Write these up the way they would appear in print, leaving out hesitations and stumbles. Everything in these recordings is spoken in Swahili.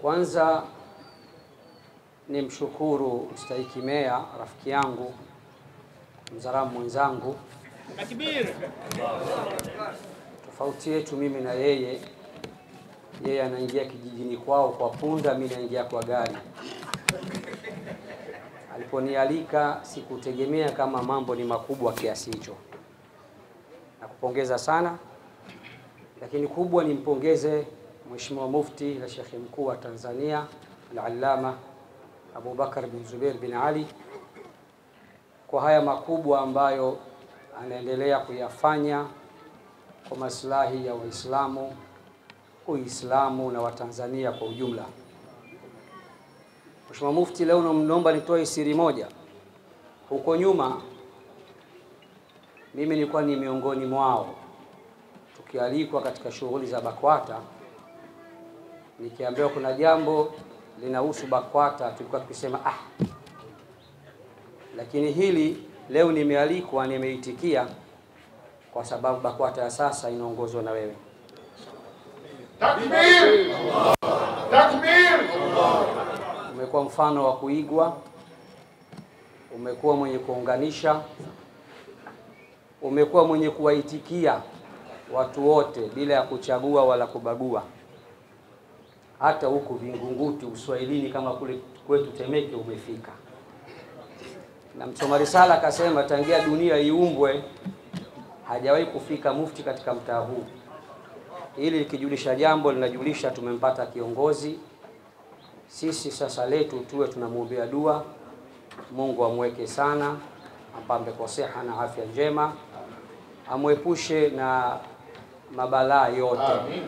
Kwanza nimshukuru Mstahiki Meya, rafiki yangu, mzaramu mwenzangu. Takbir. Tofauti yetu mimi na yeye anaingia kijijini kwao kwa punda, mimi naingia kwa gari. Aliponialika sikutegemea kama mambo ni makubwa kiasi hicho. Nakupongeza sana, lakini kubwa nimpongeze Mheshimiwa Mufti na Sheikh Mkuu wa Tanzania Al-Allama Abu Bakar bin Zubair bin Ali kwa haya makubwa ambayo anaendelea kuyafanya kwa maslahi ya Waislamu, Uislamu na Watanzania kwa ujumla. Mheshimiwa Mufti, leo naomba nitoe siri moja. Huko nyuma mimi nilikuwa ni miongoni mwao, tukialikwa katika shughuli za BAKWATA, nikiambiwa kuna jambo linahusu BAKWATA tulikuwa tukisema lakini hili leo nimealikwa, nimeitikia kwa sababu BAKWATA ya sasa inaongozwa na wewe. Takbir! Takbir! Umekuwa mfano wa kuigwa, umekuwa mwenye kuunganisha, umekuwa mwenye kuwaitikia watu wote bila ya kuchagua wala kubagua. Hata huku Vingunguti Uswahilini kama kule kwetu Temeke umefika. Na msoma risala akasema tangia dunia iumbwe hajawahi kufika mufti katika mtaa huu. Hili likijulisha jambo linajulisha tumempata kiongozi. Sisi sasa letu tuwe tunamuombea dua, Mungu amweke sana, ampambe kwa siha na afya njema, amwepushe na mabalaa yote. Amin.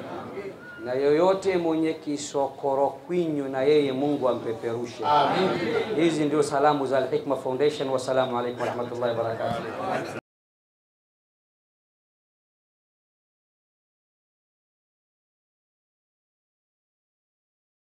Na yoyote mwenye kisokoro kwinyo na yeye Mungu ampeperushe. Amin. Hizi ndio salamu za Al-Hikma Foundation. Wassalamu alaykum wa rahmatullahi wa barakatuh.